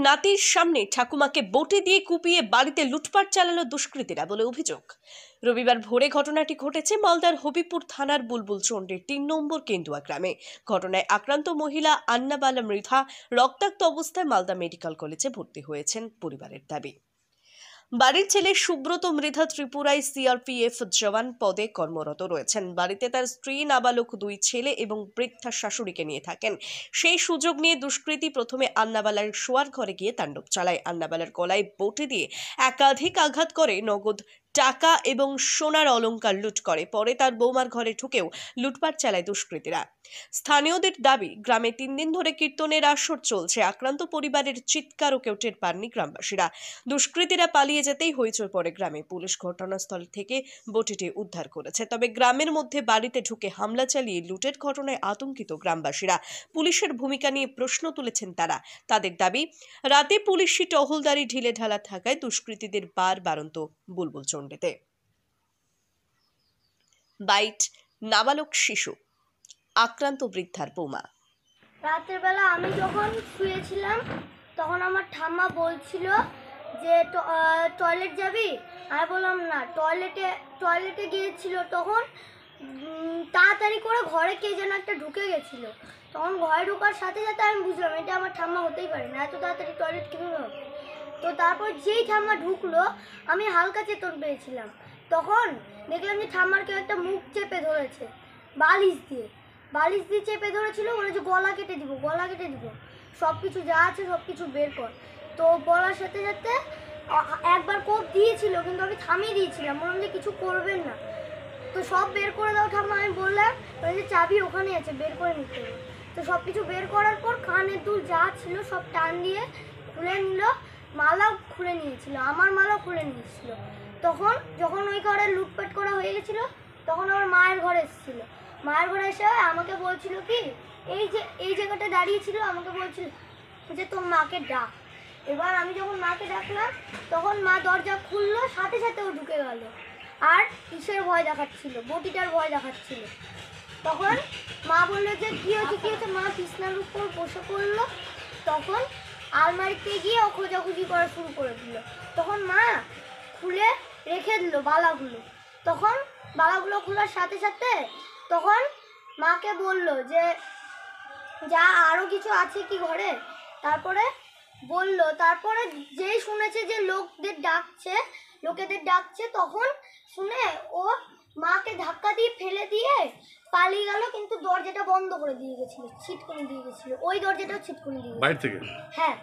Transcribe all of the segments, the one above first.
নাতির সামনে ঠাকুমাকে বটে দিয়ে কুপিয়ে বাড়িতে লুটপাট চালালো দুষ্কৃতীরা বলে অভিযোগ। রবিবার ভোরে ঘটনাটি ঘটেছে মালদার হবিপুর থানার বুলবুলচন্ডীর ৩ নম্বর কেন্দুয়া গ্রামে। ঘটনায় আক্রান্ত মহিলা আন্নাবালা মৃধা রক্তাক্ত অবস্থায় মালদা মেডিকেল কলেজে ভর্তি হয়েছেন পরিবারের দাবি। বাড়ির ছেলে সুব্রত মৃধা ত্রিপুরায় সিআরপিএফ জওয়ান পদে কর্মরত রয়েছেন। বাড়িতে তার স্ত্রী, নাবালক 2 ছেলে এবং বৃদ্ধা শাশুড়িকে নিয়ে থাকেন। সেই সুযোগ নিয়ে দুষ্কৃতী প্রথমে আন্নাবালার শোয়ার ঘরে গিয়ে তাণ্ডব চালায়। আন্নাবালার গলায় বটে দিয়ে একাধিক আঘাত করে, নগদ টাকা এবং সোনার অলংকার লুট করে। পরে তার বৌমার ঘরে ঢুকেও লুটপাট চালায় দুষ্কৃতীরা। স্থানীয়দের দাবি, গ্রামে 3 দিন ধরে কীর্তনের আসর চলছে। আক্রান্ত পরিবারের চিৎকারও কেউ টের পাননি গ্রামবাসীরা। দুষ্কৃতীরা পালিয়ে যেতেই হইচই পড়ে গ্রামে। পুলিশ ঘটনাস্থল থেকে বটিটি উদ্ধার করেছে। তবে গ্রামের মধ্যে বাড়িতে ঢুকে হামলা চালিয়ে লুটের ঘটনায় আতঙ্কিত গ্রামবাসীরা। পুলিশের ভূমিকা নিয়ে প্রশ্ন তুলেছেন তারা। তাদের দাবি, রাতে পুলিশি টহলদারি ঢিলে ঢালা থাকায় দুষ্কৃতীদের বারবারন্ত বুলবুলচন্ডীতে। বাইট নাবালক শিশু, আক্রান্ত বৃদ্ধার বৌমা। রাতের বেলা আমি যখন শুয়েছিলাম তখন আমার ঠাম্মা বলছিল যে টয়লেট যাবি। আমি বললাম না। টয়লেটে গিয়েছিল। তখন তাড়াতাড়ি করে ঘরে কে যেন একটা ঢুকে গেছিল। তখন ঘরে ঢোকার সাথে সাথে আমি বুঝলাম এটা আমার ঠাম্মা হতেই পারে না, এত তাড়াতাড়ি টয়লেট কীভাবে হবে। তো তারপর যেই ঠাম্মা ঢুকলো আমি হালকা চেতন পেয়েছিলাম। তখন দেখলাম যে ঠাম্মার কেউ একটা মুখ চেপে ধরেছে, বালিশ দিয়ে চেপে ধরেছিল। বলেছে গলা কেটে দিব, সব কিছু যা আছে সব কিছু বের কর। তো বলার সাথে সাথে একবার কোপ দিয়েছিল, কিন্তু আমি থামিয়ে দিয়েছিলাম, বললাম যে কিছু করবেন না। তো সব বের করে দাও ঠাম্মা। আমি বললাম যে চাবি ওখানে আছে, বের করে নিতে হবে। তো সব কিছু বের করার পর কানের দুল যা ছিল সব টান দিয়ে খুলে নিল। মালাও খুলে নিয়েছিল, আমার মালাও খুলে নিয়েছিল। তখন যখন ওই ঘরে লুটপাট করা হয়ে গেছিলো তখন আমার মায়ের ঘরে এসেছিলো। মায়ের ঘরে এসে আমাকে বলছিল কি, এই জায়গাটা দাঁড়িয়েছিল, আমাকে বলছিল যে তোর মাকে ডাক। এবার আমি যখন মাকে ডাকলাম তখন মা দরজা খুললো, সাথে সাথে ও ঢুকে গেল। আর কিসের ভয় দেখাচ্ছিল, বটিটার ভয় দেখাচ্ছিল। তখন মা বললো যে কী হয়েছে। মা বিছনার উপর বসে পড়লো। তখন আলমারিতে গিয়ে ও খোঁজাখুঁজি করা শুরু করে দিল। তখন মা খুলে রেখে দিল বালাগুলো। তখন বালাগুলো খোলার সাথে সাথে তখন মাকে বললো যে যা আরও কিছু আছে কি ঘরে। তারপরে যেই শুনেছে যে লোকেদের ডাকছে তখন শুনে ও মাকে ধাক্কা দিয়ে ফেলে দিয়ে পালিয়ে গেল। কিন্তু দরজাটা বন্ধ করে দিয়ে গেছিল, ছিটকুনি দিয়ে গেছিল। ওই দরজাটাও ছিটকুনি দিয়ে বাইরে থেকে। হ্যাঁ।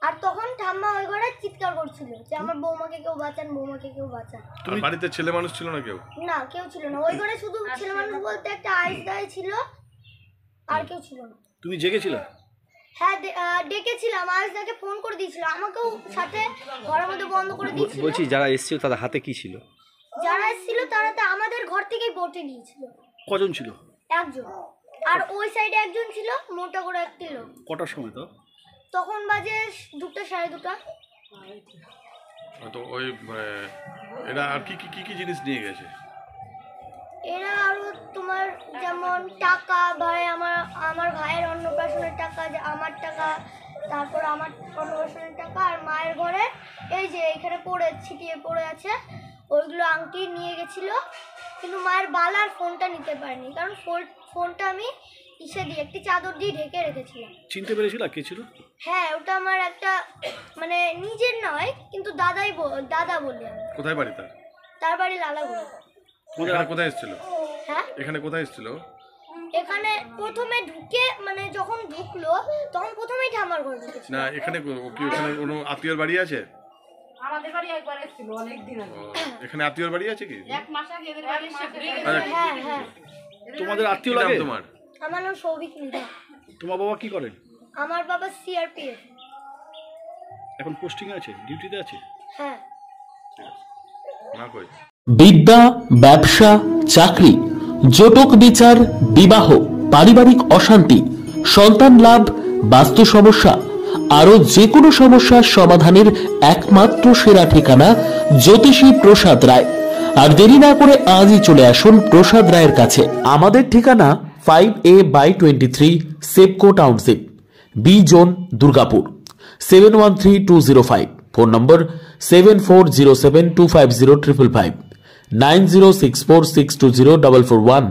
আর তখন ঠাম্মা ওই ঘরে চিৎকার করছিল যে আমার বৌমাকে কেউ বাঁচান। তুমি বাড়িতে ছেলে মানুষ ছিল না? না, কেউ ছিল না ওই ঘরে। শুধু ছেলে মানুষ বলতে একটা আইস দাই ছিল, আর কেউ ছিল না। তুমি জেগেছিলে? হ্যাঁ, ডেকেছিলাম। আইসদাকে ফোন করে দিয়েছিল, আমাকেও সাথে ঘরের মধ্যে বন্ধ করে দিয়েছিল। বলছি যারা এসেছিল তাদের হাতে কি ছিল? যারা এসেছিল তারা তো আমাদের ঘর থেকেই বটে নিয়েছিল। কজন ছিল? একজন। আর ওই সাইডে একজন ছিল, মোটা করে একটি লোক। কটার সময় তো? তখন বাজে 2টা, 2:30। তো ওই এরা আর কি জিনিস নিয়ে গেছে? এরা আরো তোমার যেমন টাকা, ভাই আমার ভাইয়ের অন্নপ্রাশনের টাকা, আমার টাকা, তারপর আমার অন্নপ্রাশনের টাকা, আর মায়ের ঘরে এই যে এখানে ছিটিয়ে পড়ে আছে ওইগুলো আংটি নিয়ে গেছিল। কিন্তু মায়ের বালার ফোনটা নিতে পারিনি, কারণ ফোনটা আমি একটি চাদর দিয়ে ঢেকে রেখেছিলাম। চিনতে পেরেছিল কে ছিল? হ্যাঁ, ওটা আমার একটা মানে নিজের নয়, কিন্তু দাদা বলে। কোথায় বাড়ি তার? তার বাড়ি লালাগুড়া। কোথায় এসেছিল? হ্যাঁ, এখানে কোথায় এসেছিল? এখানে প্রথমে ঢুকে মানে যখন ঢুকলো তখন প্রথমেই ঠাম্মার ঘরে ঢুকেছিল। না, এখানে কোনো আত্মীয়র বাড়ি আছে? আমাদের বাড়ি একবার এসেছিল অনেক দিন আগে। এখানে আত্মীয়র বাড়ি আছে কি? 1 মাস আগে এদের বাড়ি এসে ঘুরে গেছে। হ্যাঁ। তোমাদের আত্মীয় লাগে? তোমার? আমার নাম সৌভিক মৃধা। তোমার বাবা কি করেন? আমার বাবা সিআরপিএফ। এখন পোস্টিং আছে, ডিউটিতে আছে? হ্যাঁ। না কই? বিদ্যা, ব্যবসা, চাকরি, জটক বিচার, বিবাহ, পারিবারিক অশান্তি, সন্তান লাভ, বাস্তু সমস্যা, আরো যে কোনো সমস্যার সমাধানের একমাত্র সেরা ঠিকানা জ্যোতিষী প্রসাদ রায়। আর দেরি না করে আজই চলে আসুন প্রসাদ রায়ের কাছে। আমাদের ঠিকানা 5A/23 Sepco township, B zone, Durgapur. 713205, phone number 7407250555, 9064620441,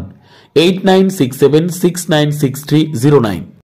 8967696309।